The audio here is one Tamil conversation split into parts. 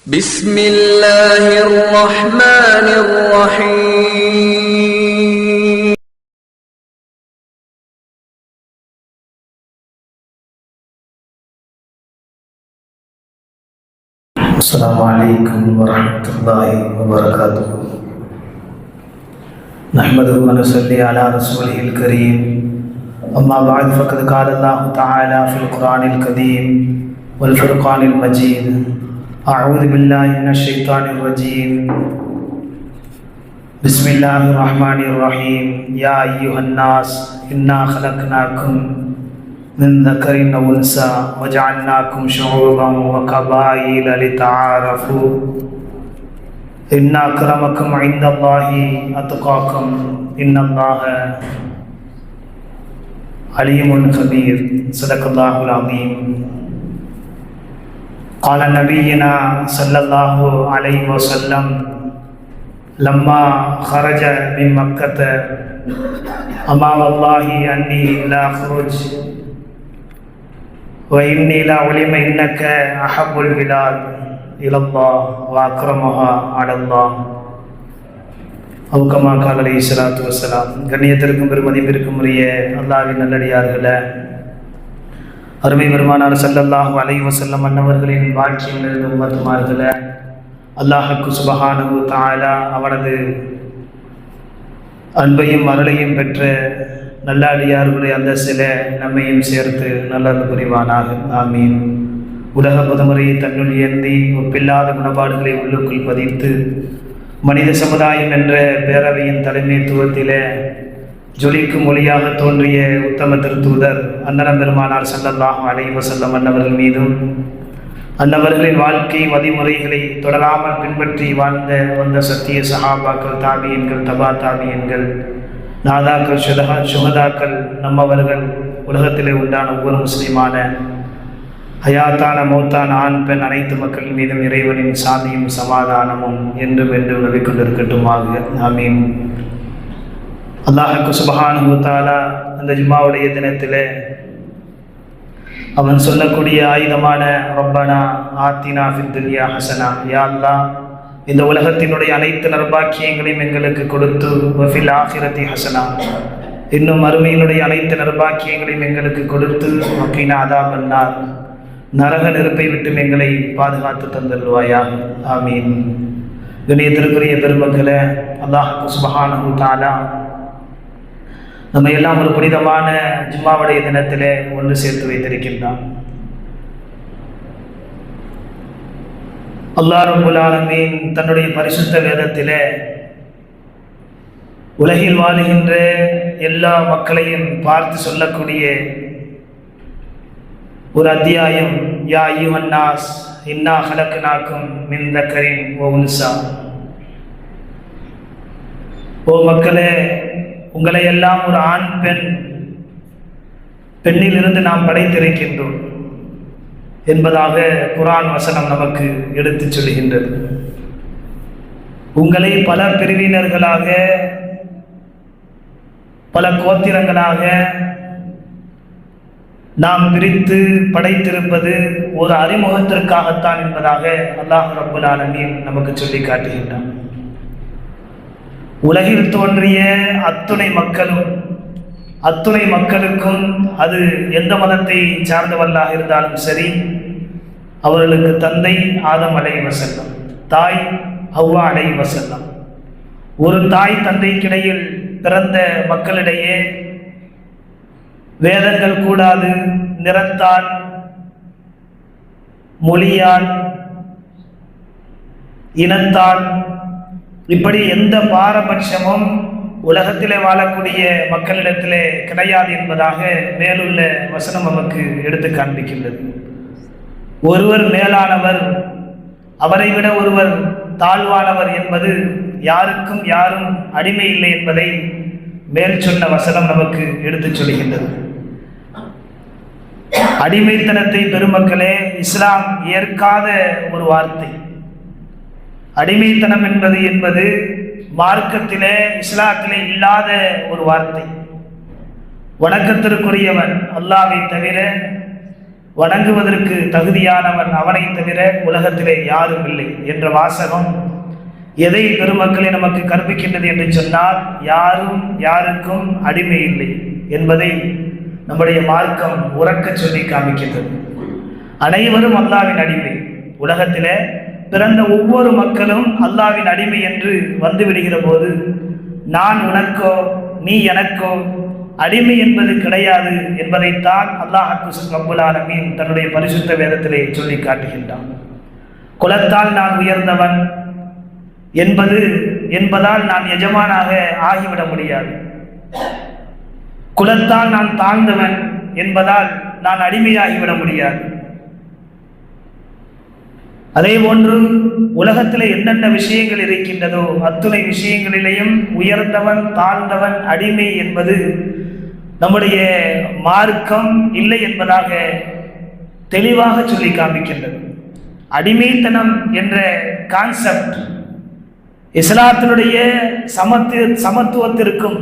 بسم الله الرحمن الرحيم السلام عليكم ورحمة الله وبركاته. نحمده ونصلي على رسوله الكريم. أما بعد فقد قال الله تعالى في القرآن الكريم والفرقان المجيد: أعوذ بالله من الشيطان الرجيم. بسم الله الرحمن الرحيم. يا أيها الناس إنا خلقناكم من ذكر وأنثى وجعلناكم شعوبا وقبائل لتعارفوا إن أكرمكم عند الله أتقاكم إن الله عليم خبير. صدق الله العظيم. قال نبينا صلى الله عليه وسلم لما خرج من مكة: أما والله أني لا أخرج وإني لا أعلم إنك أحب البلاد إلى الله وأكرمها على الله أو كما قال عليه الصلاة والسلام. கண்ணியத்திற்கும் பெருமதிப்பிற்கும் உரிய அல்லாஹ்வின் நல்லடியார்களே, அருமை பெருமானார் ஸல்லல்லாஹு அலைஹி வஸல்லம் அன்னவர்களின் வாழ்க்கையில் இருந்த உம்மத்துமார்களே, அல்லாஹ்வுக்கு சுப்ஹானஹு வ தஆலா அவனது அன்பையும் அருளையும் பெற்ற நல்லடியார்களுடைய அந்த சில நம்மையும் சேர்த்து நல்லது புரிவானாக. ஆமீன். உலக பொதுமுறையை தன்னுள் ஏந்தி ஒப்பில்லாத குணப்பாடுகளை உள்ளுக்குள் பதித்து மனித சமுதாயம் என்ற பேரவையின் தலைமைத்துவத்திலே ஜொலிக்கும் மொழியாக தோன்றிய உத்தம திருத்தூதர் அன்னலம் பெருமானார் ஸல்லல்லாஹு அலைஹி வஸல்லம் அன்னவர்கள் மீதும் அன்னவர்களின் வாழ்க்கை வழிமுறைகளை தொடராமல் பின்பற்றி வந்த சத்திய சஹாபாக்கள், தாபியன்கள், தபா தாபியன்கள், நாதாக்கள், சுஹதாக்கள், நம்மவர்கள், உலகத்திலே உண்டான ஒவ்வொரு முஸ்லிமான ஹயாத்தான மௌத்தான ஆண் பெண் அனைத்து மக்கள் மீதும் இறைவனின் சாந்தியும் சமாதானமும் என்றும் என்று உதவி கொண்டிருக்கட்டுமாக. ஆமீன். அல்லாஹ்வுக்கு சுப்ஹானஹு வ தஆலா அந்த ஜும்மாவுடைய தினத்திலே அவன் சொல்லக்கூடிய ஆயுதமான ரப்பனா ஆத்தினா ஃபித் துன்யா ஹஸனா, யா அல்லாஹ் இந்த உலகத்தினுடைய அனைத்து நற்பாக்கியங்களையும் எங்களுக்கு கொடுத்து, வஃபில் ஆখিরাতি ஹஸனா இன்னும் மறுமையினுடைய அனைத்து நற்பாக்கியங்களையும் எங்களுக்கு கொடுத்து, வக்கீனா அதாபன்னார் நரக நெருப்பை விட்டும் எங்களை பாதுகாத்து தந்தருள்வாயாக. ஆமீன். கண்ணியத்திற்குரிய பெருமக்களே, அல்லாஹ்வுக்கு சுப்ஹானஹு வ தஆலா நம்ம எல்லாம் ஒரு புனிதமான ஜும்மாவுடைய தினத்திலே ஒன்று சேர்த்து வைத்திருக்கின்றான். அல்லாஹ் ரப்புல் ஆலமீன் தன்னுடைய பரிசுத்த வேதத்திலே உலகில் வாழுகின்ற எல்லா மக்களையும் பார்த்து சொல்லக்கூடிய ஒரு அத்தியாயம், யா அய்யுஹன் நாஸ் இன்னா ஹலக்னாக்கும் மின் தக்கரின் வ உன்ஸா. ஓ மக்களே, உங்களை எல்லாம் ஒரு ஆண் பெண்ணிலிருந்து நாம் படைத்திருக்கின்றோம் என்பதாக குர்ஆன் வசனம் நமக்கு எடுத்துச் சொல்கின்றது. உங்களை பல பிரிவினர்களாக, பல கோத்திரங்களாக நாம் பிரித்து படைத்திருப்பது ஒரு அறிமுகத்திற்காகத்தான் என்பதாக அல்லாஹ் ரப்புல் ஆலமீன் நமக்கு சொல்லி காட்டுகின்றான். உலகில் தோன்றிய அத்துணை மக்களுக்கும் அது எந்த மதத்தை சார்ந்தவர்களாக இருந்தாலும் சரி, அவர்களுக்கு தந்தை ஆதம் அலைஹிஸ்ஸலாம், தாய் ஹவ்வா அலைஹிஸ்ஸலாம். ஒரு தாய் தந்தைக்கிடையில் பிறந்த மக்களிடையே வேதங்கள் கூடாது, நிறத்தால், மொழியால், இனத்தால், இப்படி எந்த பாரபட்சமும் உலகத்திலே வாழக்கூடிய மக்களிடத்திலே கிடையாது என்பதாக மேலுள்ள வசனம் நமக்கு எடுத்து காண்பிக்கின்றது. ஒருவர் மேலானவர், அவரை விட ஒருவர் தாழ்வானவர் என்பது யாருக்கும் யாரும் அடிமை இல்லை என்பதை மேல் சொன்ன வசனம் நமக்கு எடுத்துச் சொல்கின்றது. அடிமைத்தனத்தை பெருமக்களே இஸ்லாம் ஏற்காத ஒரு வார்த்தை. அடிமைத்தனம் என்பது மார்க்கத்திலே, இஸ்லாத்திலே இல்லாத ஒரு வார்த்தை. வணக்கத்திற்குரியவன் அல்லாஹ்வை தவிர வணங்குவதற்கு தகுதியானவன் அவனை தவிர உலகத்திலே யாரும் இல்லை என்ற வாசகம் எதை பெருமக்களை நமக்கு கற்பிக்கின்றது என்று சொன்னால், யாரும் யாருக்கும் அடிமை இல்லை என்பதை நம்முடைய மார்க்கம் உறக்க சொல்லி காமிக்கின்றது. அனைவரும் அல்லாஹ்வின் அடிமை. உலகத்திலே பிறந்த ஒவ்வொரு மக்களும் அல்லாஹ்வின் அடிமை என்று வந்து விடுகிற போது, நான் உனக்கோ நீ எனக்கோ அடிமை என்பது கிடையாது என்பதைத்தான் அல்லாஹ் ரப்புல் ஆலமீன் தன்னுடைய பரிசுத்த வேதத்திலே சொல்லி காட்டுகின்றான். குலத்தால் நான் உயர்ந்தவன் என்பதால் நான் எஜமானாக ஆகிவிட முடியாது. குலத்தால் நான் தாழ்ந்தவன் என்பதால் நான் அடிமையாகிவிட முடியாது. அதே போன்று உலகத்தில் என்னென்ன விஷயங்கள் இருக்கின்றதோ அத்துணை விஷயங்களிலேயும் உயர்ந்தவன் தாழ்ந்தவன் அடிமை என்பது நம்முடைய மார்க்கம் இல்லை என்பதாக தெளிவாக சொல்லி காண்பிக்கின்றது. அடிமைத்தனம் என்ற கான்செப்ட் இஸ்லாத்தினுடைய சமத்துவத்திற்கும்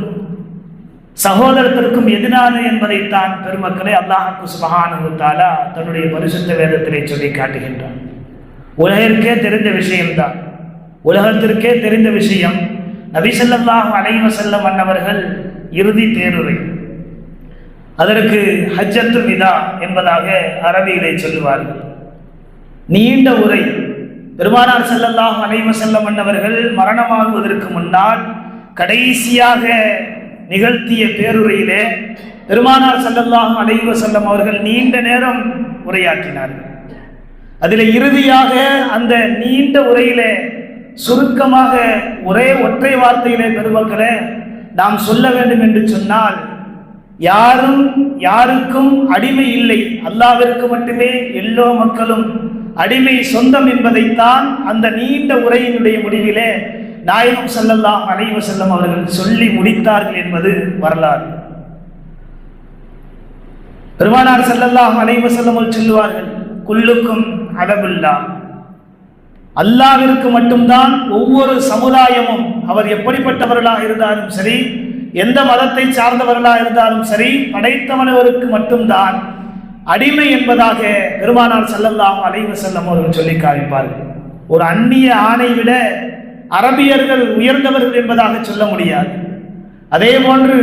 சகோதரத்திற்கும் எதிரானது என்பதைத்தான் பெருமக்களை அல்லாஹ் சுப்ஹானஹு வ தஆலா தன்னுடைய பரிசுத்த வேதத்திலே சொல்லி காட்டுகின்றான். உலகிற்கே தெரிந்த விஷயம்தான், உலகத்திற்கே தெரிந்த விஷயம். நபி ஸல்லல்லாஹு அலைஹி வஸல்லம் அன்னவர்கள் இறுதி பேருரை, அதற்கு ஹஜ்ஜத்துல் விதா என்பதாக அரபியிலே சொல்லுவார்கள். நீண்ட உரை. பெருமானார் ஸல்லல்லாஹு அலைஹி வஸல்லம் அன்னவர்கள் மரணமாகுவதற்கு முன்னால் கடைசியாக நிகழ்த்திய பேருரையிலே பெருமானார் ஸல்லல்லாஹு அலைஹி வஸல்லம் அவர்கள் நீண்ட நேரம் உரையாற்றினார்கள். அதில் இறுதியாக அந்த நீண்ட உரையிலே சுருக்கமாக ஒரே ஒற்றை வார்த்தையிலே பெருமக்களே நாம் சொல்ல வேண்டும் என்று சொன்னால், யாரும் யாருக்கும் அடிமை இல்லை, அல்லாஹ்விற்கு மட்டுமே எல்லா மக்களும் அடிமை சொந்தம் என்பதைத்தான் அந்த நீண்ட உரையினுடைய முடிவிலே நாயகம் ஸல்லல்லாஹு அலைஹி வஸல்லம் அவர்கள் சொல்லி முடித்தார்கள் என்பது வரலாறு. பெருமானார் ஸல்லல்லாஹு அலைஹி வஸல்லம் அவர்கள் சொல்லுவார்கள், குல்லுக்கும் அலபுல்லா, அல்லாஹ்விற்கு மட்டும்தான் ஒவ்வொரு சமுதாயமும், அவர் எப்படிப்பட்டவர்களாக இருந்தாலும் சரி, எந்த மதத்தை சார்ந்தவர்களாக இருந்தாலும் சரி, படைத்தவனவருக்கு மட்டும்தான் அடிமை என்பதாக பெருமானார் ஸல்லல்லாஹு அலைஹி வஸல்லம் அவர்கள் சொல்லி காண்பிப்பார்கள். ஒரு அந்நிய ஆணை விட அரபியர்கள் உயர்ந்தவர்கள் என்பதாக சொல்ல முடியாது. அதே போன்று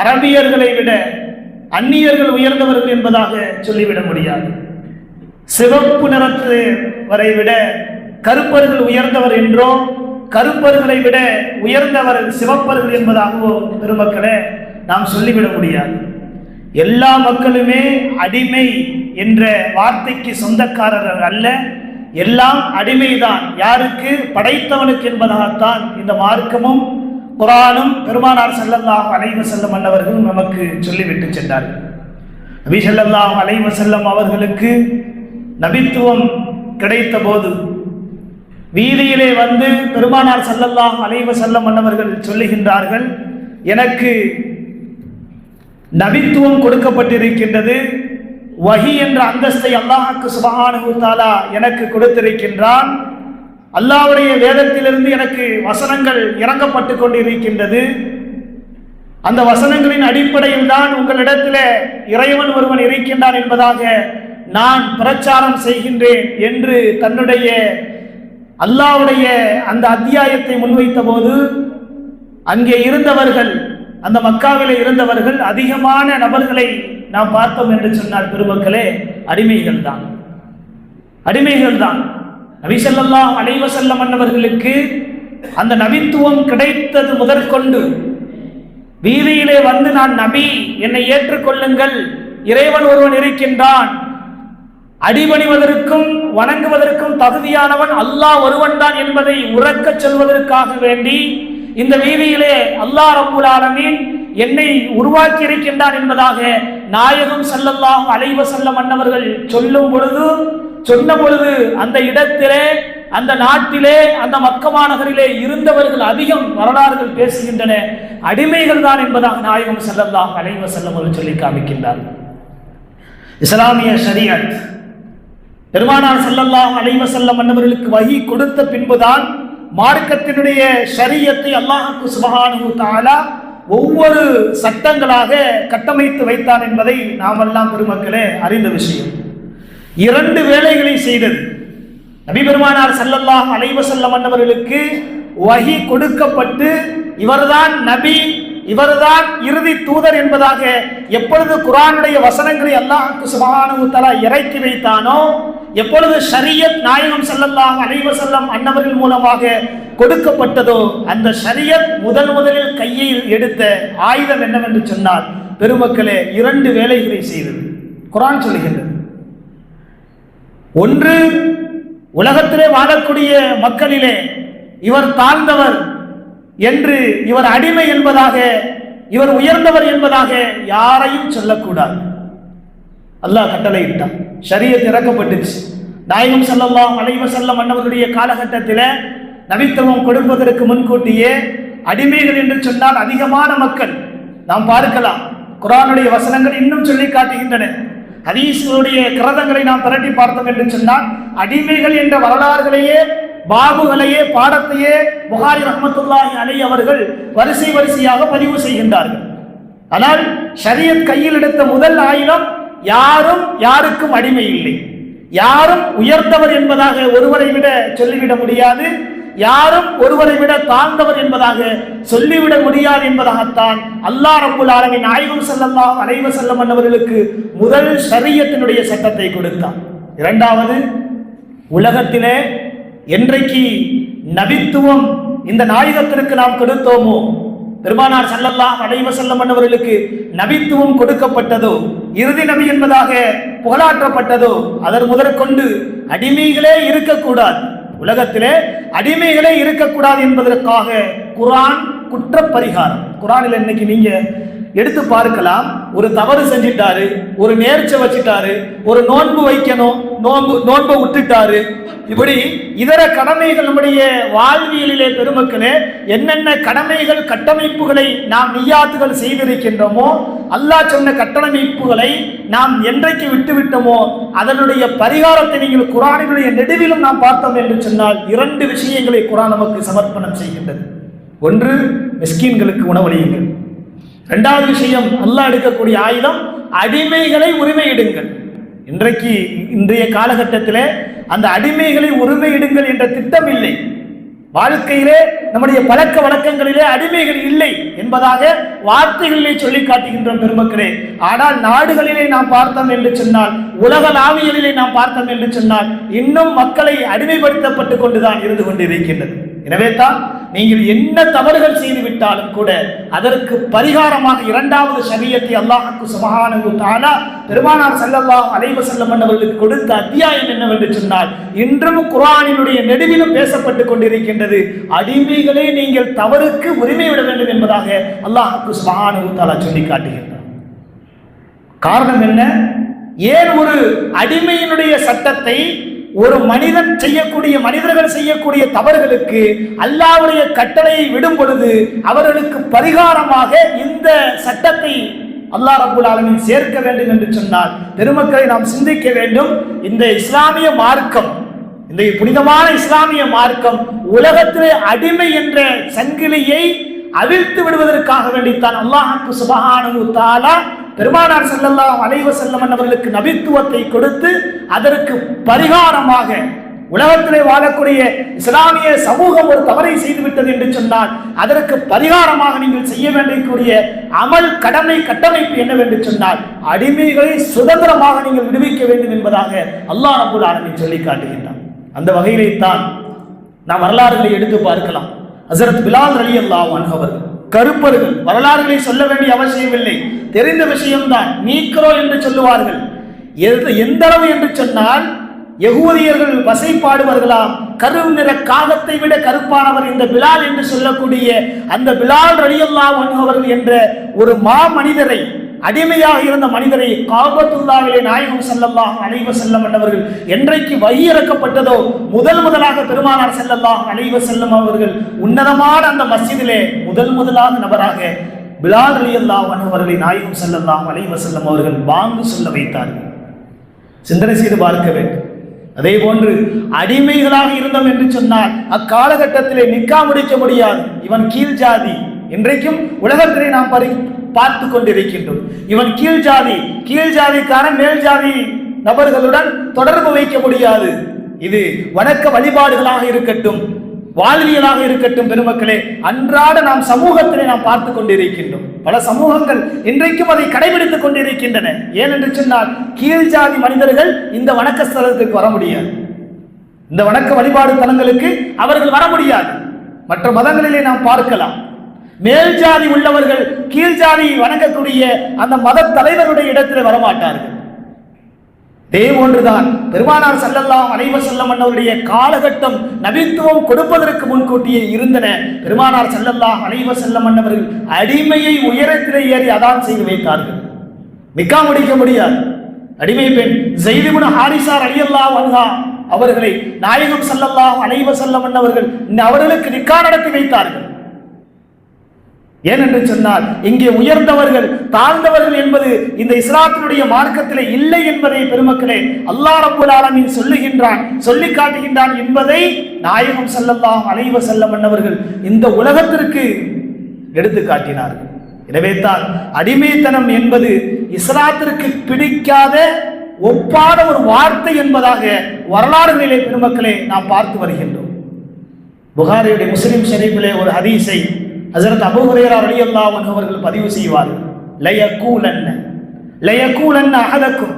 அரபியர்களை விட அந்நியர்கள் உயர்ந்தவர்கள் என்பதாக சொல்லிவிட முடியாது. சிவப்பு நிறத்து வரை விட கருப்பர்கள் உயர்ந்தவர் என்றோ, கருப்பர்களை விட உயர்ந்தவர் சிவப்பர்கள் என்பதாகவோ பெருமக்களே நாம் சொல்லிவிட முடியாது. எல்லா மக்களுமே அடிமை என்ற வார்த்தைக்கு சொந்தக்காரர்கள் அல்ல, எல்லாம் அடிமைதான். யாருக்கு? படைத்தவனுக்கு என்பதாகத்தான் இந்த மார்க்கமும் குர்ஆனும் பெருமானார் ஸல்லல்லாஹு அலைஹி வஸல்லம் அன்னவர்களும் நமக்கு சொல்லிவிட்டு சென்றார்கள். நபி ஸல்லல்லாஹு அலைஹி வஸல்லம் அவர்களுக்கு நபித்துவம் கிடைத்த போது வீதியிலே வந்து பெருமானார் ஸல்லல்லாஹு அலைஹி வஸல்லம் அன்னவர்கள் சொல்லுகின்றார்கள், எனக்கு நபித்துவம் கொடுக்கப்பட்டிருக்கின்றது, வஹி என்ற அந்தஸ்தை அல்லாஹ் சுப்ஹானஹு வ தஆலா எனக்கு கொடுத்திருக்கின்றான், அல்லாஹ்வுடைய வேதத்திலிருந்து எனக்கு வசனங்கள் இறங்கப்பட்டு கொண்டிருக்கின்றது, அந்த வசனங்களின் அடிப்படையில் தான் உங்களிடத்தில் இறைவன் ஒருவன் இருக்கின்றான் என்பதாக நான் பிரச்சாரம் செய்கின்றேன் என்று தன்னுடைய அல்லாஹ்வுடைய அந்த அத்தியாயத்தை முன்வைத்த போது அங்கே இருந்தவர்கள், அந்த மக்காவிலே இருந்தவர்கள் அதிகமான நபர்களை நாம் பார்த்தோம் என்று சொன்னால் பெருமக்களே அடிமைகள் தான், அடிமைகள் தான். நபி ஸல்லல்லாஹு அலைஹி வஸல்லம் அன்னவர்களுக்கு அந்த நபித்துவம் கிடைத்தது முதற்கொண்டு வீதியிலே வந்து நான் நபி, என்னை ஏற்றுக்கொள்ளுங்கள், இறைவன் ஒருவன் இருக்கின்றான், அடிபணிவதற்கும் வணங்குவதற்கும் தகுதியானவன் அல்லாஹ் ஒருவன் தான் என்பதை உறக்கச் சொல்வதற்காக வேண்டி இந்த வீதியிலே அல்லாஹ் ரப்புல் ஆலமீன் என்னை உருவாக்கி இருக்கின்றான் என்பதாக நாயகம் ஸல்லல்லாஹு அலைஹி வஸல்லம் அன்னவர்கள் சொன்ன பொழுது அந்த இடத்திலே, அந்த நாட்டிலே, அந்த மக்கா மாநகரிலே இருந்தவர்கள் அதிகம் வரலாறுகள் பேசுகின்றன, அடிமைகள் தான் என்பதாக நாயகம் ஸல்லல்லாஹு அலைஹி வஸல்லம் அவர்கள் சொல்லி காமிக்கின்றார்கள். இஸ்லாமிய ஷரியத் பெருமானார் ஸல்லல்லாஹு அலைஹி வஸல்லம் அன்னவர்களுக்கு வஹி கொடுத்த பின்புதான் மார்க்கத்தினுடைய ஷரியத்தை அல்லாஹ் சுப்ஹானஹு வ தஆலா ஒவ்வொரு சட்டங்களாக கட்டமைத்து வைத்தான் என்பதை நாமெல்லாம் பெருமக்களே அறிந்த விஷயம். 2 வேலைகளை செய்தது. நபி பெருமானார் ஸல்லல்லாஹு அலைஹி வஸல்லம் அவர்களுக்கு வஹி கொடுக்கப்பட்டு இவர்தான் நபி, இவர்தான் இறுதி தூதர் என்பதாக எப்பொழுது குர்ஆனுடைய வசனங்களை அல்லாஹ் சுப்ஹானஹு வ தஆலா இறக்கி வைத்தானோ, எப்பொழுது ஷரியத் நாயகம் ஸல்லல்லாஹு அலைஹி வஸல்லம் அன்னவர்கள் மூலமாக கொடுக்கப்பட்டதோ, அந்த ஷரியத் முதலில் கையில் எடுத்த ஆயுதம் என்னவென்று சொன்னால் பெருமக்களே 2 வேலைகளை செய்தது. குர்ஆன் சொல்லுகின்றது. ஒன்று, உலகத்திலே வாழக்கூடிய மக்களிலே இவர் தாழ்ந்தவர் என்று, இவர் அடிமை என்பதாக, இவர் உயர்ந்தவர் என்பதாக யாரையும் சொல்லக்கூடாது. அல்லாஹ் கட்டளையிட்டான். ஷரியத் இறக்கப்பட்டுச்சு. நாயகம் ஸல்லல்லாஹு அலைஹி வஸல்லம் அன்னவருடைய காலகட்டத்தில் நபித்துவம் கொடுப்பதற்கு முன்கூட்டியே அடிமைகள் என்று சொன்னால் அதிகமான மக்கள் நாம் பார்க்கலாம். குர்ஆனுடைய வசனங்கள் இன்னும் சொல்லி காட்டுகின்றன. ஹதீஸ்களுடைய கிரந்தங்களை நாம் திரட்டி பார்த்தோம் என்று சொன்னால் அடிமைகள் என்ற வரலாறுகளையே, பாபுகளையே, பாடத்தையே புகாரி ரஹ்மத்துல்லாஹி அலைஹி அவர்கள் வரிசையாக பதிவு செய்கின்றார்கள். ஆனால் ஷரியத் கையில் எடுத்த முதல் ஆயுதம், யாரும் யாருக்கும் அடிமை இல்லை, யாரும் உயர்ந்தவர் என்பதாக ஒருவரை விட சொல்லிவிட முடியாது, யாரும் ஒருவரை விட தாழ்ந்தவர் என்பதாக சொல்லிவிட முடியாது என்பதாகத்தான் அல்லாஹ் ரப்புல் ஆலமீன் நாயகம் ஸல்லல்லாஹு அலைஹி வஸல்லம் அவர்களுக்கு முதல் ஷரியத்தினுடைய சட்டத்தை கொடுத்தார். இரண்டாவது, உலகத்திலே என்றைக்கு நபித்துவம் இந்த நாயகத்திற்கு நாம் கொடுத்தோமோ, பெருமானார் ஸல்லல்லாஹு அலைஹி வஸல்லம் அவர்களுக்கு நபித்துவம் கொடுக்கப்பட்டதோ, இறுதி நபி என்பதாக புகழாற்றப்பட்டதோ, அதன் முதற்கொண்டு அடிமைகளே இருக்கக்கூடாது, உலகத்திலே அடிமைகளே இருக்கக்கூடாது என்பதற்காக குர்ஆன் குற்றப்பரிகாரம். குர்ஆனில் இன்னைக்கு நீங்க எடுத்து பார்க்கலாம். ஒரு தவறு செஞ்சிட்டாரு, ஒரு நேர்ச்சை வச்சிட்டாரு, ஒரு நோன்பு வைக்கணும், நோன்பை விட்டுட்டாரு, இப்படி இதர கடமைகள் நம்முடைய வாழ்வியலிலே பெருமக்களே என்னென்ன கடமைகள் கட்டமைப்புகளை நாம் நிய்யாத்துகள் செய்திருக்கின்றோமோ, அல்லாஹ் சொன்ன கட்டமைப்புகளை நாம் என்றைக்கு விட்டுவிட்டோமோ அதனுடைய பரிகாரத்தை நீங்கள் குர்ஆனினுடைய நெடுவிலும் நாம் பார்த்தோம் என்று சொன்னால் 2 விஷயங்களை குர்ஆன் நமக்கு சமர்ப்பணம் செய்கின்றது. ஒன்று, மிஸ்கீன்களுக்கு உணவளியுங்கள். 2வது விஷயம், அல்லாஹ் எடுக்கக்கூடிய ஆயுதம், அடிமைகளை உரிமையிடுங்கள். இன்றைய காலகட்டத்திலே அந்த அடிமைகளை உரிமையிடுங்கள் என்ற திட்டம் இல்லை. வாழ்க்கையிலே நம்முடைய பழக்க வழக்கங்களிலே அடிமைகள் இல்லை என்பதாக வார்த்தைகளிலே சொல்லி காட்டுகின்றோம் பெருமக்களே. ஆனால் நாடுகளிலே நாம் பார்த்தோம் என்று சொன்னால், உலகளாவியலிலே நாம் பார்த்தோம் என்று சொன்னால் இன்னும் மக்களை அடிமைப்படுத்தப்பட்டு கொண்டுதான் இருந்து கொண்டிருக்கின்றது. எனவே தான் நீங்கள் என்ன தவறுகள் செய்து விட்டாலும் கூட அதற்கு பரிகாரமாக 2வது ஷரியத்தை அல்லாஹ் சுப்ஹானஹு வ தஆலா பெருமானார் ஸல்லல்லாஹு அலைஹி வஸல்லம் அவர்களுக்கு கொடுத்த அத்தியாயம் என்னவென்று சொன்னால் இன்றும் குர்ஆனினுடைய நெடுவிலும் பேசப்பட்டு கொண்டிருக்கின்றது. அடிமைகளை நீங்கள் தவறுக்கு உரிமை விட வேண்டும் என்பதாக அல்லாஹ் சுப்ஹானஹு வ தஆலா சொல்லி காட்டுகின்றார். காரணம் என்ன? ஏன் ஒரு அடிமையினுடைய சட்டத்தை ஒரு மனிதன் செய்யக்கூடிய, மனிதர்கள் செய்யக்கூடிய தவறுகளுக்கு அல்லாஹ்வுடைய கட்டளையை விடும் பொழுது அவர்களுக்கு பரிகாரமாக இந்த சட்டத்தை அல்லாஹ் ரப்புல் ஆலமீன் சேர்க்க வேண்டும் என்று சொன்னால் பெருமக்களை நாம் சிந்திக்க வேண்டும். இந்த இஸ்லாமிய மார்க்கம், இந்த புனிதமான இஸ்லாமிய மார்க்கம் உலகத்திலே அடிமை என்ற சங்கிலியை அவிழ்த்து விடுவதற்காக வேண்டித்தான் அல்லாஹ் சுப்ஹானஹு வ தஆலா பெருமானார் ஸல்லல்லாஹு அலைஹி வஸல்லம் அவர்களுக்கு நபித்துவத்தை கொடுத்து அதற்கு பரிகாரமாக உலகத்திலே வாழக்கூடிய இஸ்லாமிய சமூகம் ஒரு தவறை செய்துவிட்டது என்று சொன்னால் அதற்கு பரிகாரமாக நீங்கள் செய்ய வேண்டிய அமல், கடமை, கட்டமைப்பு என்னவென்று சொன்னால் அடிமைகளை சுதந்திரமாக நீங்கள் விடுவிக்க வேண்டும் என்பதாக அல்லாஹ் ரப்புல் ஆலமீன் சொல்லி காட்டுகின்றான். அந்த வகையிலே தான் நாம் வரலாறுகளை எடுத்து பார்க்கலாம். ஹஸரத் பிலால் ரலியல்லாஹு அன்ஹு அவர்கள் கருப்பர்கள், வரலாறுகளை சொல்ல வேண்டிய அவசியமில்லை, தெரிந்த விஷயம்தான். நீக்ரோ என்று சொல்லுவார்கள். எந்த அளவு என்று சொன்னால் யகூதியர்கள் வசைப்பாடுவார்களாம், கரு நிற காகத்தை விட கருப்பானவர் இந்த பிலால் என்று சொல்லக்கூடிய அந்த பிலால் ரலியல்லாஹு அன்ஹு அவர்கள் என்ற ஒரு மனிதரை, அடிமையாக இருந்த மனிதரை காபத்துல்லாஹிலே நாயகம் ஸல்லல்லாஹு அலைஹி வஸல்லம் அவர்கள் என்றைக்கு வஹி இறக்கப்பட்டதோ முதலாக பெருமானார் ஸல்லல்லாஹு அலைஹி வஸல்லம் அவர்கள் உன்னதமான அந்த மஸ்ஜிதிலே முதலாக நபராக பிலால் ரலியல்லாஹு அன்ஹு அவர்களை நாயகம் ஸல்லல்லாஹு அலைஹி வஸல்லம் அவர்கள் வாங்கு சொல்ல வைத்தார்கள். சிந்தனை செய்து பார்க்க வேண்டும். அதே போன்று அடிமைகளாக இருந்தோம் என்று சொன்னால் அக்காலகட்டத்திலே நிக்கா முடிக்க முடியாது. இவன் கீழ் ஜாதி, இன்றைக்கும் உலகத்திலே நாம் பார்த்து கொண்டிருக்கின்றோம். இவன் கீழ் ஜாதிக்காரன் மேல் ஜாதி நபர்களுடன் தொடர்பு வைக்க முடியாது. இது வணக்க வழிபாடுகளாக இருக்கட்டும், வாழ்வியலாக இருக்கட்டும், பெருமக்களே, அன்றாட நாம் சமூகத்திலே நாம் பார்த்து கொண்டிருக்கின்றோம். பல சமூகங்கள் இன்றைக்கும் அதை கடைபிடித்துக் கொண்டிருக்கின்றன. ஏனென்று சொன்னால், கீழ் ஜாதி மனிதர்கள் இந்த வணக்க ஸ்தலத்துக்கு வர முடியாது, இந்த வணக்க வழிபாடு தலங்களுக்கு அவர்கள் வர முடியாது. மற்ற மதங்களிலே நாம் பார்க்கலாம், மேல் ஜாதி உள்ளவர்கள் கீழ் ஜாதி வணங்கக்கூடிய அந்த மத தலைவருடைய இடத்திலே வரமாட்டார்கள். தேவொன்றுதான் பெருமானார் ஸல்லல்லாஹு அலைஹி வஸல்லம் அவருடைய காலகட்டம் நபித்துவம் கொடுப்பதற்கு முன்கூட்டியே இருந்தன. பெருமானார் ஸல்லல்லாஹு அலைஹி வஸல்லம் அவர்கள் அடிமையை உயரத்திலே ஏறி அதான் செய்து வைத்தார்கள். நிக்கா முடிக்க முடியாது. அடிமை பெண் ஸைத் இப்னு ஹாரிஸா ரலியல்லாஹு அன்ஹா அவர்களை நாயகம் ஸல்லல்லாஹு அலைஹி வஸல்லம் அவர்களுக்கு நிக்கா நடத்தி வைத்தார்கள். ஏனென்று சொன்னால், இங்கே உயர்ந்தவர்கள் தாழ்ந்தவர்கள் என்பது இந்த இஸ்லாத்தினுடைய மார்க்கத்திலே இல்லை என்பதை பெருமக்களே அல்லாஹ் ரப்பல் ஆலமீன் சொல்லுகின்றான், சொல்லி காட்டுகின்றான் என்பதை நாயகம் ஸல்லல்லாஹு அலைஹி வஸல்லம் அவர்கள் இந்த உலகத்திற்கு எடுத்து காட்டினார்கள். எனவே தான் அடிமைத்தனம் என்பது இஸ்லாத்திற்கு பிடிக்காத ஒப்பாத ஒரு வார்த்தை என்பதாக வரலாறுகளிலே பெருமக்களே நாம் பார்த்து வருகின்றோம். புகாரியுடைய முஸ்லிம் ஷரீஃபிலே ஒரு ஹதீஸை ஹஜ்ரத் அபூ ஹுரைரா ரலியல்லாஹு அன்ஹு அவர்கள் பதிவு செய்வார்கள். லயகூலன்ன அஹதக்கும்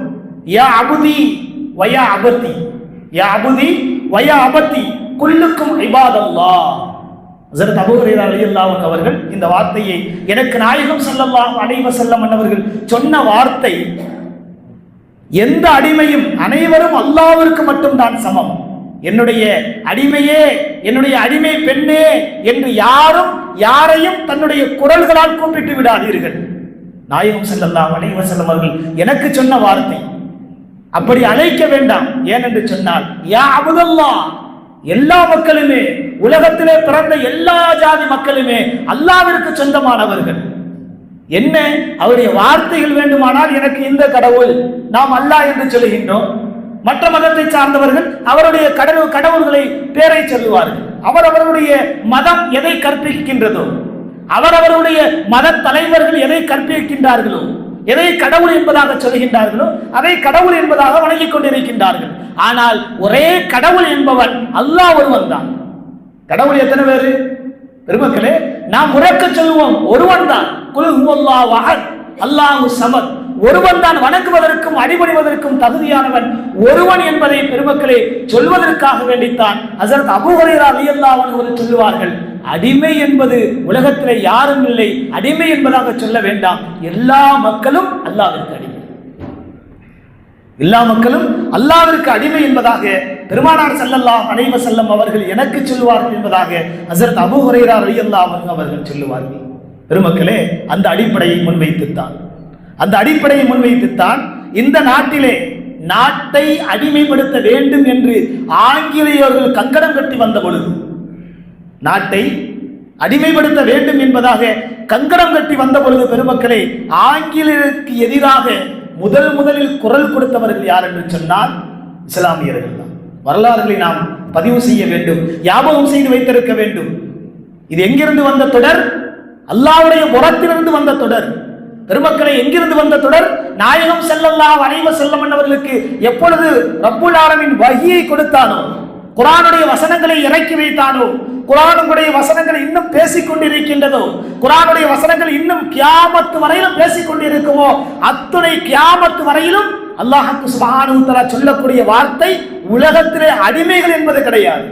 யா அபுதி வயா அபதி, யா அபுதி வயா அபதி குல்லுக்கும் இபாதல்லாஹ். ஹஜ்ரத் அபூ ஹுரைரா ரலியல்லாஹு அன்ஹு அவர்கள் இந்த வார்த்தையை எனக்கு நாயகம் ஸல்லல்லாஹு அலைஹி வஸல்லம் அவர்கள் சொன்ன வார்த்தை, எந்த அடிமையும் அனைவரும் அல்லாஹ்விற்கு மட்டும்தான் சமம், என்னுடைய அடிமையே, என்னுடைய அடிமை பெண்ணே என்று யாரும் யாரையும் தன்னுடைய குரல்களால் கூப்பிட்டு விடாதீர்கள். நாயகம் ஸல்லல்லாஹு அலைஹி வஸல்லம் அவர்கள் எனக்கு சொன்ன வார்த்தை. அப்படி அழைக்க வேண்டாம். ஏனென்று சொன்னால், யா அபுதல்லாஹ், எல்லா மக்களுமே, உலகத்திலே பிறந்த எல்லா ஜாதி மக்களுமே அல்லாஹ்விற்கு சொந்தமானவர்கள். என்ன அவருடைய வார்த்தைகள் வேண்டுமானால், எனக்கு இந்த கடவுள், நாம் அல்லாஹ் என்று சொல்லுகின்றோம். மற்ற மதத்தை சார்ந்தவர்கள் அவருடைய கடவுள்களை பேரை சொல்லுவார்கள். அவரவருடைய மதம் எதை கற்பிக்கின்றதோ, அவரவருடைய மத தலைவர்கள் எதை கற்பிக்கின்றார்களோ, எதை கடவுள் என்பதாக சொல்கின்றார்களோ அதை கடவுள் என்பதாக வணங்கிக் கொண்டிருக்கின்றார்கள். ஆனால் ஒரே கடவுள் என்பவன் அல்லாஹ் ஒருவன் தான். கடவுள் எத்தனை பேரு பெருமக்களே? நாம் உறக்க சொல்லுவோம், ஒருவன் தான். குல் ஹுவல்லாஹு அஹத், அல்லாஹு ஸமத். ஒருவன் தான் வணங்குவதற்கும் அடிபணிவதற்கும் தகுதியானவன் ஒருவன் என்பதை பெருமக்களே சொல்வதற்காக வேண்டித்தான் ஹஜ்ரத் அபூ ஹுரைரா ரலியல்லாஹு அன்ஹு அவர்கள் சொல்லுவார்கள், அடிமை என்பது உலகத்திலே யாரும் இல்லை, அடிமை என்பதாக சொல்ல வேண்டாம், எல்லா மக்களும் அல்லாஹ்விற்கு அடிமை, எல்லா மக்களும் அல்லாஹ்விற்கு அடிமை என்பதாக பெருமானார் ஸல்லல்லாஹு அலைஹி வஸல்லம் அவர்கள் எனக்கு சொல்லுவார்கள் என்பதாக ஹஜ்ரத் அபூ ஹுரைரா ரலியல்லாஹு அன்ஹு அவர்கள் சொல்லுவார்கள். பெருமக்களே, அந்த அடிப்படையை முன்வைத்துத்தான் இந்த நாட்டிலே நாட்டை அடிமைப்படுத்த வேண்டும் என்று ஆங்கிலேயர்கள் கங்கணம் கட்டி வந்த பொழுது, நாட்டை அடிமைப்படுத்த வேண்டும் என்பதாக கங்கணம் கட்டி வந்த பொழுது பெருமக்களே, ஆங்கிலேயருக்கு எதிராக முதலில் குரல் கொடுத்தவர்கள் யார் என்று சொன்னால் இஸ்லாமியர்கள் தான். வரலாறுகளை நாம் பதிவு செய்ய வேண்டும், ஞாபகம் செய்து வைத்திருக்க வேண்டும். இது எங்கிருந்து வந்த தொடர்? அல்லாஹ்வுடைய புறத்திலிருந்து வந்த தொடர். பெருமக்களை, எங்கிருந்து வந்த தொடர்? நாயகம் ஸல்லல்லாஹு அலைஹி வஸல்லம் அவர்களுக்கு எப்பொழுது ரப்புல் ஆலமீன் வஹியை கொடுத்தானோ, குர்ஆனுடைய வசனங்களை இறக்கி வைத்தானோ, குர்ஆனுடைய வசனங்கள் இன்னும் பேசிக் கொண்டிருக்கின்றதோ, குர்ஆனுடைய வசனங்கள் இன்னும் கியாமத் வரையிலும் பேசிக் கொண்டிருக்குமோ, அத்துணை கியாமத் வரையிலும் அல்லாஹ் சுப்ஹானஹு வ தஆலா சொல்லக்கூடிய வார்த்தை உலகத்திலே அடிமைகள் என்பது கிடையாது.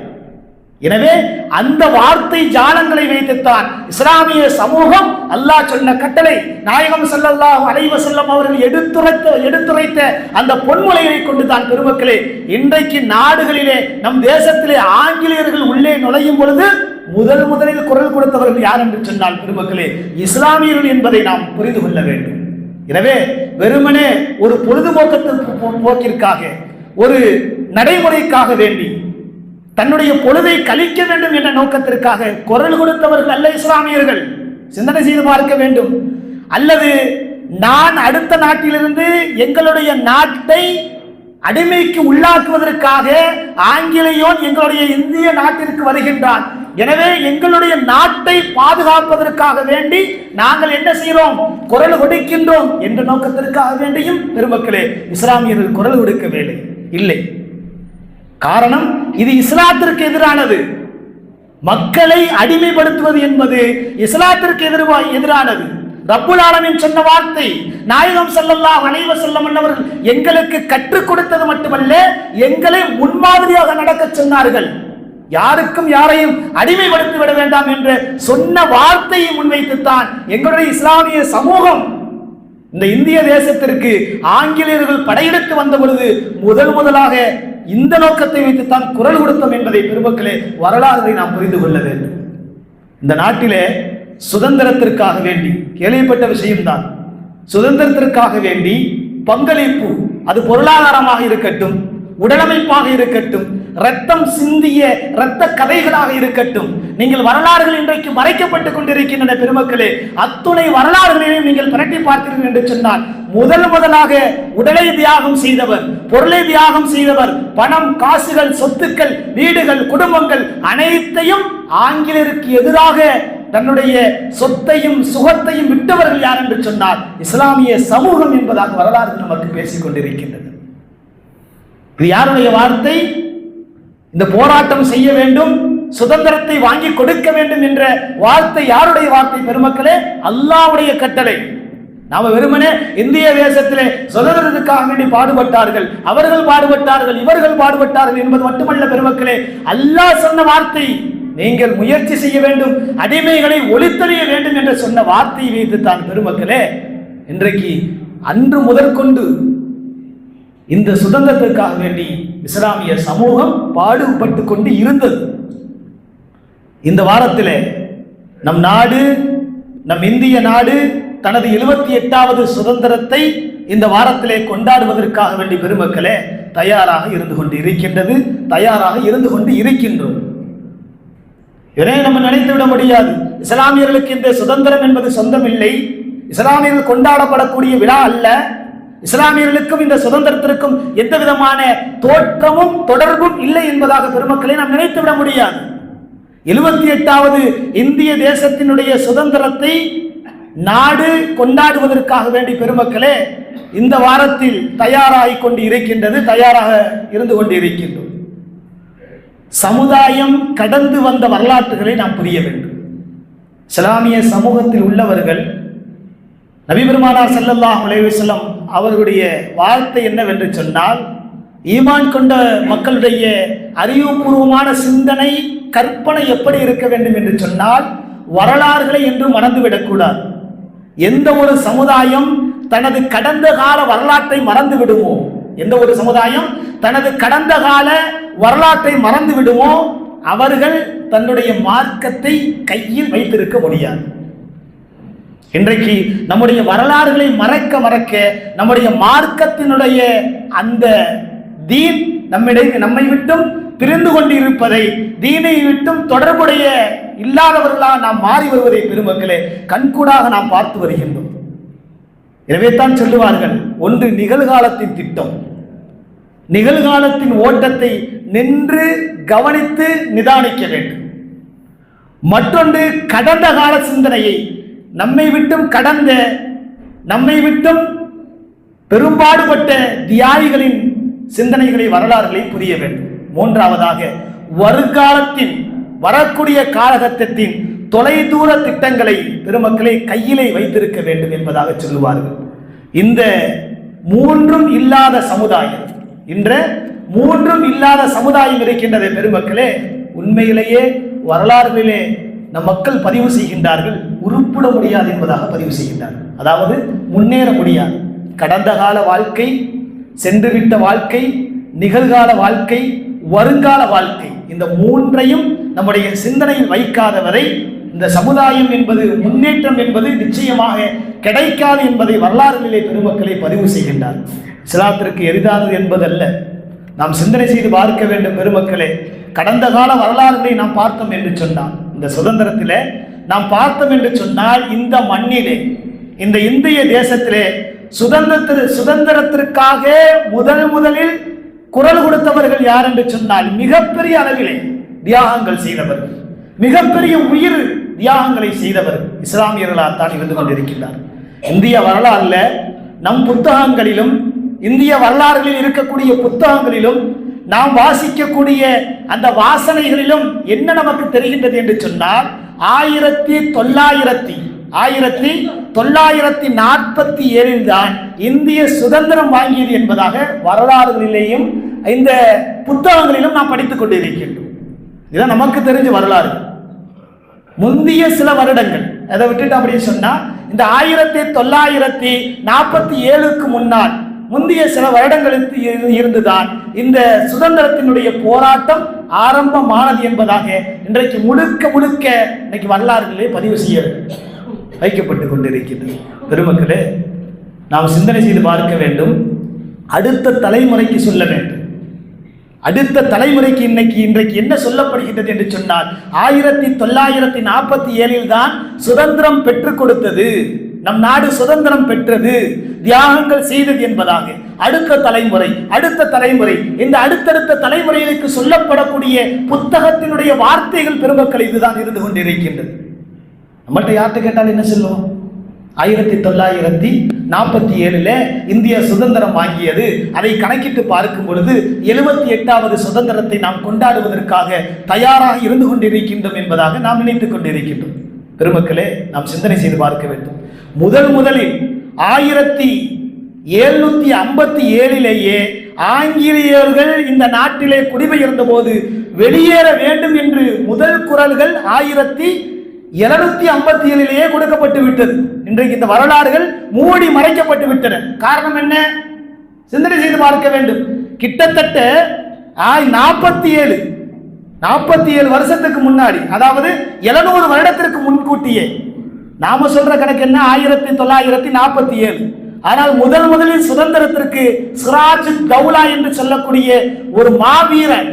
எனவே அந்த வார்த்தை ஜாலங்களை வைத்துத்தான் இஸ்லாமிய சமூகம் அல்லாஹ் சொன்ன கட்டளை, நாயகம் ஸல்லல்லாஹு அலைஹி வஸல்லம் அவர்கள் எடுத்துரைத்த அந்த பொன்மொழியை கொண்டுதான் பெருமக்களே இன்றைக்கு நாடுகளிலே, நம் தேசத்திலே ஆங்கிலேயர்கள் உள்ளே நுழையும் பொழுது முதலில் குரல் கொடுத்தவர்கள் யார் என்று சொன்னால் பெருமக்களே இஸ்லாமியர்கள் என்பதை நாம் புரிந்து கொள்ள வேண்டும். எனவே வெறுமனே ஒரு பொழுதுபோக்கிற்காக, ஒரு நடைமுறைக்காக வேண்டி தன்னுடைய பொழுதை கழிக்க வேண்டும் என்ற நோக்கத்திற்காக குரல் கொடுத்தவர்கள் அல்ல இஸ்லாமியர்கள். சிந்தனை செய்து பார்க்க வேண்டும். அல்லது நான் அடுத்த நாட்டிலிருந்து எங்களுடைய நாட்டை அடிமைக்கு உள்ளாக்குவதற்காக ஆங்கிலேயோன் எங்களுடைய இந்திய நாட்டிற்கு வருகின்றான், எனவே எங்களுடைய நாட்டை பாதுகாப்பதற்காக வேண்டி நாங்கள் என்ன செய்கிறோம், குரல் கொடுக்கின்றோம் என்ற நோக்கத்திற்காக வேண்டியும் பெருமக்களே இஸ்லாமியர்கள் குரல் கொடுக்கவில்லை இல்லை. காரணம், இது இஸ்லாத்திற்கு எதிரானது. மக்களை அடிமைப்படுத்துவது என்பது இஸ்லாத்திற்கு எதிரானது. ரப்புல் ஆலமீன் சொன்ன வார்த்தை, நாயகம் ஸல்லல்லாஹு அலைஹி வஸல்லம் அவர்கள் எங்களுக்கு கற்றுக் கொடுத்தது மட்டுமல்ல, எங்களை முன்மாதிரியாக நடக்க சொன்னார்கள். யாருக்கும் யாரையும் அடிமைப்படுத்தி விட வேண்டாம் என்று சொன்ன வார்த்தையை முன்வைத்துத்தான் எங்களுடைய இஸ்லாமிய சமூகம் இந்த இந்திய தேசத்திற்கு ஆங்கிலேயர்கள் படையெடுத்து வந்த பொழுது முதலாக இந்த நோக்கத்தை வைத்துத்தான் குரல் கொடுத்தோம் என்பதை பெருமக்களே வரலாறுகளை நாம் புரிந்து கொள்ள வேண்டும். இந்த நாட்டிலே சுதந்திரத்திற்காக வேண்டி கேள்விப்பட்ட விஷயம்தான். சுதந்திரத்திற்காக வேண்டி பங்களிப்பு, அது பொருளாதாரமாக இருக்கட்டும், உடலமைப்பாக இருக்கட்டும், ரத்தம் சிந்திய இரத்த கதைகளாக இருக்கட்டும், நீங்கள் வரலாறுகள் இன்றைக்கு மறைக்கப்பட்டுக் கொண்டிருக்கின்றன பெருமக்களே. அத்துணை வரலாறுகளையும் நீங்கள் பிரட்டி பார்த்தீர்கள் என்று சொன்னால், முதலாக உடலை தியாகம் செய்தவர், பொருளை தியாகம் செய்தவர், பணம், காசுகள், சொத்துக்கள், வீடுகள், குடும்பங்கள் அனைத்தையும் ஆங்கிலேயருக்கு எதிராக தன்னுடைய சொத்தையும் சுகத்தையும் விட்டவர்கள் யார் என்று சொன்னால் இஸ்லாமிய சமூகம் என்பதாக வரலாறு நமக்கு பேசிக் கொண்டிருக்கின்றது. இது யாருடைய வார்த்தை? இந்த போராட்டம் செய்ய வேண்டும், சுதந்திரத்தை வாங்கி கொடுக்க வேண்டும் என்ற வார்த்தை யாருடைய வார்த்தை பெருமக்களே? அல்லாஹ்வுடைய கட்டளை. நாம வெறுமனே இந்திய தேசத்திலே சுதந்திரத்துக்காக வேண்டி பாடுபட்டார்கள், அவர்கள் பாடுபட்டார்கள், இவர்கள் பாடுபட்டார்கள் என்பது மட்டுமல்ல பெருமக்களே, அல்லாஹ் சொன்ன வார்த்தை, நீங்கள் முயற்சி செய்ய வேண்டும், அடிமைகளை ஒழித்தறிய வேண்டும் என்று சொன்ன வார்த்தையை வைத்துத்தான் பெருமக்களே இன்றைக்கு அன்று முதற்கொண்டு இந்த சுதந்திரத்திற்காக வேண்டி இஸ்லாமிய சமூகம் பாடுபட்டு கொண்டு இருந்தது. இந்த வாரத்திலே நம் நாடு, நம் இந்திய நாடு தனது 78வது சுதந்திரத்தை இந்த வாரத்திலே கொண்டாடுவதற்காக வேண்டி பெருமக்களே தயாராக இருந்து கொண்டு இருக்கின்றது, தயாராக இருந்து கொண்டு இருக்கின்றோம். எனவே நம்ம நினைத்து விட முடியாது, இஸ்லாமியர்களுக்கு இந்த சுதந்திரம் என்பது சொந்தம் இல்லை, இஸ்லாமியர்கள் கொண்டாடப்படக்கூடிய விழா அல்ல, இஸ்லாமியர்களுக்கும் இந்த சுதந்திரத்திற்கும் எந்த விதமான தோற்றமும் தொடர்பும் இல்லை என்பதாக பெருமக்களை நாம் நினைத்து விட முடியாது. 78வது இந்திய தேசத்தினுடைய சுதந்திரத்தை நாடு கொண்டாடுவதற்காக வேண்டி பெருமக்களே இந்த வாரத்தில் தயாராகி கொண்டு இருக்கின்றது, தயாராக இருந்து கொண்டு இருக்கின்றோம். சமுதாயம் கடந்து வந்த வரலாற்றுகளை நாம் புரிய வேண்டும். இஸ்லாமிய சமூகத்தில் உள்ளவர்கள் நபி பெருமானார் ஸல்லல்லாஹு அலைஹி வஸல்லம் அவர்களுடைய வார்த்தை என்னவென்று சொன்னால், ஈமான் கொண்ட மக்களுடைய அறிவுபூர்வமான சிந்தனை கற்பனை எப்படி இருக்க வேண்டும் என்று சொன்னால், வரலாறுகளை என்றும் மறந்துவிடக்கூடாது. எந்த ஒரு சமுதாயம் தனது கடந்த கால வரலாற்றை மறந்து விடுமோ, எந்த ஒரு சமுதாயம் தனது கடந்த கால வரலாற்றை மறந்து விடுமோ, அவர்கள் தன்னுடைய மார்க்கத்தை கையில் வைத்திருக்க முடியாது. இன்றைக்கு நம்முடைய வரலாறுகளை மறக்க நம்முடைய மார்க்கத்தினுடைய அந்த தீன் நம்மை விட்டும் பிரிந்து கொண்டு இருப்பதை, தீனை விட்டும் தொடர்புடைய இல்லாதவர்களாக நாம் மாறி வருவதை பெருமக்களே கண்கூடாக நாம் பார்த்து வருகின்றோம். எனவே தான் சொல்லுவார்கள், ஒன்று நிகழ்காலத்தின் திட்டம், நிகழ்காலத்தின் ஓட்டத்தை நின்று கவனித்து நிதானிக்க வேண்டும். மற்றொன்று கடந்த கால சிந்தனையை, நம்மை விட்டும் பெரும்பாடுபட்ட தியாகிகளின் சிந்தனைகளை, வரலாறுகளை புரிய வேண்டும். மூன்றாவதாக வருங்காலத்தின் வரக்கூடிய காலகட்டத்தின் தொலைதூர திட்டங்களை பெருமக்களை கையிலே வைத்திருக்க வேண்டும் என்பதாக சொல்லுவார்கள். இந்த மூன்றும் இல்லாத சமுதாயம், இன்ற மூன்றும் இல்லாத சமுதாயம் இருக்கின்றது பெருமக்களே. உண்மையிலேயே வரலாறுகளிலே நம் மக்கள் பதிவு செய்கின்றார்கள், உருப்பிட முடியாது என்பதாக பதிவு செய்கின்றார்கள். அதாவது முன்னேற முடியாது. கடந்த கால வாழ்க்கை, சென்றுவிட்ட வாழ்க்கை, நிகழ்கால வாழ்க்கை, வருங்கால வாழ்க்கை, இந்த மூன்றையும் நம்முடைய சிந்தனையில் வைக்காதவரை இந்த சமுதாயம் என்பது, முன்னேற்றம் என்பது நிச்சயமாக கிடைக்காது என்பதை வரலாறுகளிலே பெருமக்களை பதிவு செய்கின்றார். இஸ்லாத்திற்கு எளிதானது என்பதல்ல, நாம் சிந்தனை செய்து பார்க்க வேண்டும் பெருமக்களே. கடந்த கால வரலாறுகளை நாம் பார்த்தோம் என்று சொன்னால், இந்த சுதந்திரத்திலே நாம் பார்த்தோம் என்று சொன்னால், இந்த மண்ணிலே, இந்த இந்திய தேசத்திலே சுதந்திரத்திற்காக முதலில் குரல் கொடுத்தவர்கள் யார் என்று சொன்னால், மிகப்பெரிய அளவிலே தியாகங்கள் செய்தவர்கள், மிகப்பெரிய உயிர் தியாகங்களை செய்தவர் இஸ்லாமியர்களாகத்தான் இருந்து கொண்டிருக்கின்றார். இந்திய வரலாறுல நம் புத்தகங்களிலும் இந்திய வரலாறுகளில் இருக்கக்கூடிய புத்தகங்களிலும் நாம் வாசிக்கக்கூடிய அந்த வாசனைகளிலும் என்ன நமக்கு தெரிகின்றது என்று சொன்னால் 1947 தான் இந்திய சுதந்திரம் வாங்கியது என்பதாக வரலாறுகளிலேயும் இந்த புத்தகங்களிலும் நாம் படித்துக் கொண்டிருக்கின்றோம். இதுதான் நமக்கு தெரிஞ்ச வரலாறு. முந்தைய சில வருடங்கள் அதை விட்டுட்டு அப்படின்னு சொன்னா இந்த 1947க்கு முன்னால் முந்தைய சில வருடங்களுக்கு இருந்துதான் இந்த சுதந்திரத்தினுடைய போராட்டம் ஆரம்பமானது என்பதாக இன்றைக்கு முழுக்க இன்னைக்கு வரலாறுகளே பதிவு செய்ய வைக்கப்பட்டுக் கொண்டிருக்கிறது. பெருமக்களே, நாம் சிந்தனை செய்து பார்க்க வேண்டும். அடுத்த தலைமுறைக்கு சொல்ல வேண்டும். அடுத்த தலைமுறைக்கு இன்றைக்கு என்ன சொல்லப்படுகின்றது என்று சொன்னால் 1947 தான் சுதந்திரம் பெற்றுக் கொடுத்தது, நம் நாடு சுதந்திரம் பெற்றது, தியாகங்கள் செய்தது என்பதாக அடுத்த தலைமுறை இந்த அடுத்தடுத்த தலைமுறைகளுக்கு சொல்லப்படக்கூடிய புத்தகத்தினுடைய வார்த்தைகள் பெருமக்கள் இதுதான் இருந்து கொண்டிருக்கின்றது. நம்மள்ட்ட யார்கிட்ட கேட்டாலும் என்ன சொல்லுவோம்? 1947 இந்திய சுதந்திரம் வாங்கியது. அதை கணக்கிட்டு பார்க்கும் பொழுது 78வது சுதந்திரத்தை நாம் கொண்டாடுவதற்காக தயாராக இருந்து கொண்டிருக்கின்றோம் என்பதாக நாம் நினைத்துக் கொண்டிருக்கின்றோம். பெருமக்களே, நாம் சிந்தனை செய்து பார்க்க வேண்டும். முதலில் 1757 ஆங்கிலேயர்கள் இந்த நாட்டிலே குடிபெயர்ந்த போது வெளியேற வேண்டும் என்று முதல் குரல்கள் 1757 கொடுக்கப்பட்டு விட்டது. இன்றைக்கு இந்த வரலாறுகள் மூடி மறைக்கப்பட்டு விட்டன. காரணம் என்ன? சிந்தனை செய்து பார்க்க வேண்டும். கிட்டத்தட்ட 47 வருஷத்துக்கு முன்னாடி, அதாவது 700 வருடத்திற்கு முன்கூட்டியே, நாம சொல்ற கணக்கு என்ன 1947. ஆனால் முதலில் சுதந்திரத்திற்கு சிராஜ் தௌலா என்று சொல்லக்கூடிய ஒரு மாவீரன்,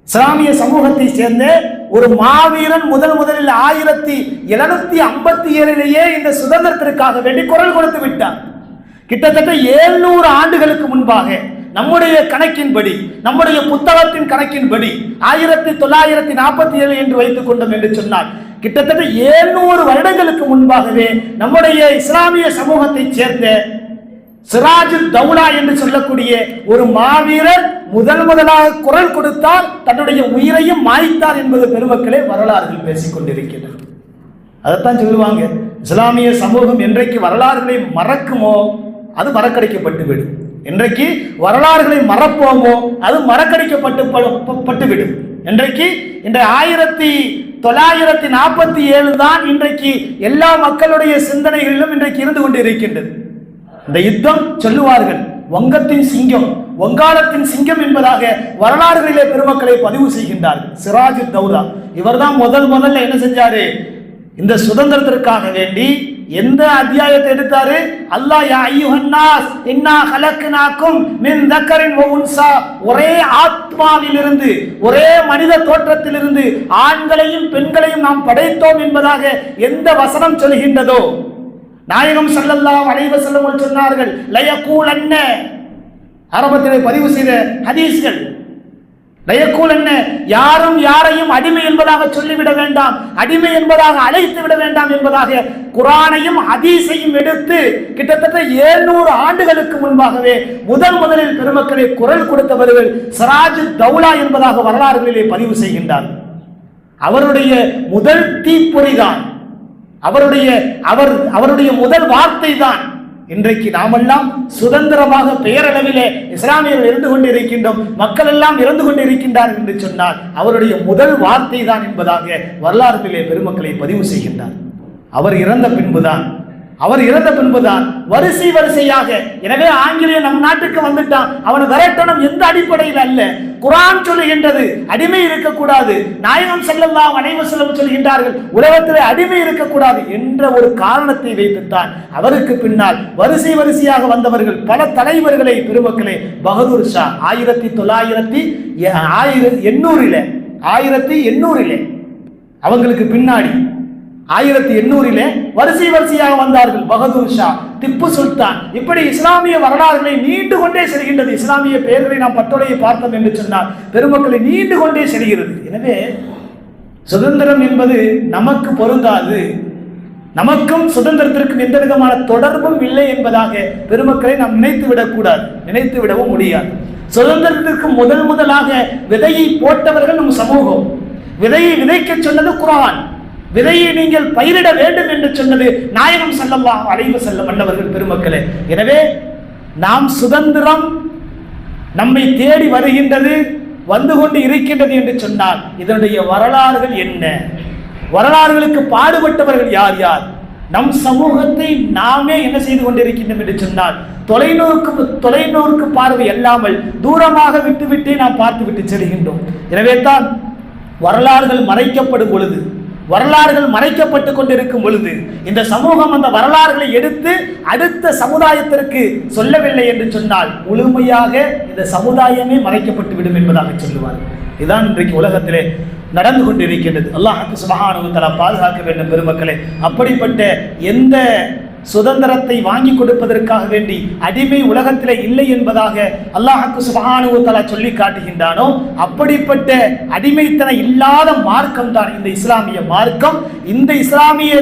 இஸ்லாமிய சமூகத்தை சேர்ந்த ஒரு மாவீரன் முதலில் 1757 இந்த சுதந்திரத்திற்காக வேண்டி குரல் கொடுத்து விட்டார். கிட்டத்தட்ட 700 ஆண்டுகளுக்கு முன்பாக நம்முடைய கணக்கின்படி, நம்முடைய புத்தகத்தின் கணக்கின்படி 1947 என்று வைத்துக் கொண்டோம் என்று சொன்னால் கிட்டத்தட்ட 700 வருடங்களுக்கு முன்பாகவே நம்முடைய இஸ்லாமிய சமூகத்தை சேர்ந்த சிராஜ் தௌலா என்று சொல்லக்கூடிய ஒரு மாவீரர் முதலாக குரல் கொடுத்தார், தன்னுடைய உயிரையும் மாய்த்தார் என்பது பெருமக்களே வரலாறுகள் பேசிக் கொண்டிருக்கின்றன. அதைத்தான் சொல்லுவாங்க, இஸ்லாமிய சமூகம் என்றைக்கு வரலாறுகளை மறக்குமோ அது மறக்கடிக்கப்பட்டு விடும், என்றைக்கு வரலாறுகளை மறப்போமோ அது மறக்கடிக்கப்பட்டு விடும். இன்றைக்கு இந்த 1947 தான் இன்றைக்கு எல்லா மக்களுடைய சிந்தனைகளிலும் இன்றைக்கு இருந்து கொண்டு இருக்கின்றது. இந்த யுத்தம் சொல்லுவார்கள் வங்கத்தின் சிங்கம், வங்காளத்தின் சிங்கம் என்பதாக வரலாறுகளிலே பெருமக்களை பதிவு செய்கின்றார்கள். சிராஜ் தௌலா இவர்தான் முதல்ல என்ன செஞ்சாரு? இந்த சுதந்திரத்திற்காக வேண்டி எந்த அத்தியாயத்தை எடுத்தாரு? அல்லாஹ் யா அய்யுஹன்னாஸ் இன்னா ஹலக்னாக்கும் மின் தக்கரின் வ உன்சா, ஒரே ஆத்மாவிலிருந்து, ஒரே மனித தோற்றத்திலிருந்து ஆண்களையும் பெண்களையும் நாம் படைத்தோம் என்பதாக எந்த வசனம் சொல்கின்றதோ, நாயகம் ஸல்லல்லாஹு அலைஹி வஸல்லம் சொன்னார்கள், லயகூலன்ன, ஆரம்பத்திலே பதிவு செய்த ஹதீஸ்கள், லயகூலன்ன, யாரும் யாரையும் அடிமை என்பதாக சொல்லிவிட வேண்டாம், அடிமை என்பதாக அழைத்து விட வேண்டாம் என்பதாக குர்ஆனையும் ஹதீஸையும் எடுத்து கிட்டத்தட்ட 700 ஆண்டுகளுக்கு முன்பாகவே முதலில் பெருமக்களை குரல் கொடுத்தவர்கள் சிராஜ் தௌலா என்பதாக வரலாறுகளிலே பதிவு செய்கின்றார். அவருடைய முதல் தீப்பொறிதான், அவருடைய முதல் வார்த்தை தான் இன்றைக்கு நாமெல்லாம் சுதந்திரமாக பெயரளவிலே இஸ்லாமியர்கள் இருந்து கொண்டிருக்கின்றோம், மக்கள் எல்லாம் இருந்து கொண்டிருக்கின்றார்கள் என்று சொன்னால் அவருடைய முதல் வார்த்தை தான் என்பதாக வரலாறுகளிலே பெருமக்களை பதிவு செய்கின்றார். அவர் இறந்த பின்புதான் வரிசையாக, எனவே ஆங்கிலேயன் நம் நாட்டுக்கு வந்துட்டான், அவனை விரட்டணும் எந்த அடிப்படையில் அல்ல, குர்ஆன் சொல்லுகின்றது அடிமை இருக்கக்கூடாது, நாயகம் ஸல்லல்லாஹு அலைஹி வஸல்லம் சொல்கின்றார்கள் உலகத்திலே அடிமை இருக்கக்கூடாது என்ற ஒரு காரணத்தை வைத்துத்தான் அவருக்கு பின்னால் வரிசையாக வந்தவர்கள் பல தலைவர்களை பெருமக்களே, பகதூர் ஷா 1800 அவங்களுக்கு பின்னாடி 1800 வரிசையாக வந்தார்கள். பகதூர் ஷா, திப்பு சுல்தான், இப்படி இஸ்லாமிய வரலாறுகளை நீண்டு கொண்டே செல்கின்றது. இஸ்லாமிய பெயர்களை நாம் பட்டோலையை பார்த்தோம் என்று சொன்னால் பெருமக்களை நீண்டு கொண்டே செல்கிறது. எனவே சுதந்திரம் என்பது நமக்கு பொருந்தாது, நமக்கும் சுதந்திரத்திற்கும் எந்த விதமான தொடர்பும் இல்லை என்பதாக பெருமக்களை நாம் நினைத்து விடக்கூடாது, நினைத்து விடவும் முடியாது. சுதந்திரத்திற்கு முதலாக விதையை போட்டவர்கள் நம் சமூகம். விதையை விதைக்க சொன்னது குர்ஆன், விதையை நீங்கள் பயிரிட வேண்டும் என்று சொன்னது நாயகம் ஸல்லல்லாஹு அலைஹி வஸல்லம் அன்னவர்கள். பெருமக்களே, எனவே நாம் சுதந்திரம் நம்மை தேடி வருகின்றது, வந்து கொண்டு இருக்கின்றது என்று சொன்னால் இதனுடைய வரலாறுகள் என்ன, வரலாறுகளுக்கு பாடுபட்டவர்கள் யார் யார், நம் சமூகத்தை நாமே என்ன செய்து கொண்டிருக்கின்றோம் என்று சொன்னால் தொலைநோக்கு பார்வை அல்லாமல் தூரமாக விட்டுவிட்டே நாம் பார்த்து விட்டு செல்கின்றோம். எனவே தான் வரலாறுகள் மறைக்கப்படும் பொழுது, வரலாறுகள் மறைக்கப்பட்டு கொண்டிருக்கும் பொழுது இந்த சமூகம் அந்த வரலாறுகளை எடுத்து அடுத்த சமுதாயத்திற்கு சொல்லவில்லை என்று சொன்னால் முழுமையாக இந்த சமுதாயமே மறைக்கப்பட்டு விடும் என்பதாக சொல்லுவார். இதுதான் இன்றைக்கு உலகத்திலே நடந்து கொண்டிருக்கின்றது. அல்லாஹ் சுப்ஹானஹு வ தஆலா பாதுகாக்க வேண்டும். பெருமக்களே, அப்படிப்பட்ட எந்த சுதந்திரத்தை வாங்கி கொடுப்பதற்காக வேண்டி அடிமை உலகத்திலே இல்லை என்பதாக அல்லாஹ் சுப்ஹானஹு வ தஆலா சொல்லி காட்டுகின்றானோ அப்படிப்பட்ட அடிமைத்தன இல்லாத மார்க்கம் தான் இந்த இஸ்லாமிய மார்க்கம். இந்த இஸ்லாமிய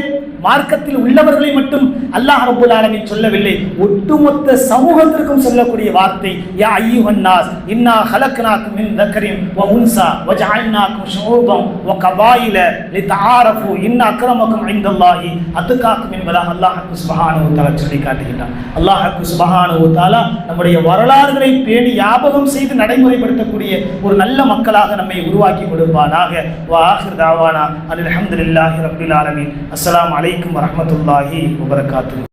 மார்க்கத்தில் உள்ளவர்களை மட்டும் அல்லாஹ் ரப்பல் ஆலமீன் சொல்லவில்லை, ஒட்டுமொத்த சமூகத்திற்கும் சொல்லக்கூடிய வார்த்தை, யா அய்யுஹன் நாஸ் இன்னா ஹலக்னாக்கும் மின் தக்கரின் வ உன்சா வ ஜஅல்னாக்கும் ஷுஊபன் வ கபாயில லிதஆரஃபு இன்னா அக்ரமக்கும் இன்தல்லாஹி அத்காக்கும் என்பதாக அல்லாஹ் சுப்ஹானஹு வ தஆலா சொல்லி காட்டுகிறான். அல்லாஹ் சுப்ஹானஹு வ தஆலா நம்முடைய வரலாறுகளை பேணி ஞாபகம் செய்து நடைமுறைப்படுத்தக்கூடிய ஒரு நல்ல மக்களாக நம்மை உருவாக்கி கொடுப்பானாக. வ ஆகிர் தாவானா அல்ஹம்துலில்லாஹி ரப்பில் ஆலமீன். அஸ்ஸலாமு அலைக்கும் வரஹ்மத்துல்லாஹி வபரகாத்துஹு.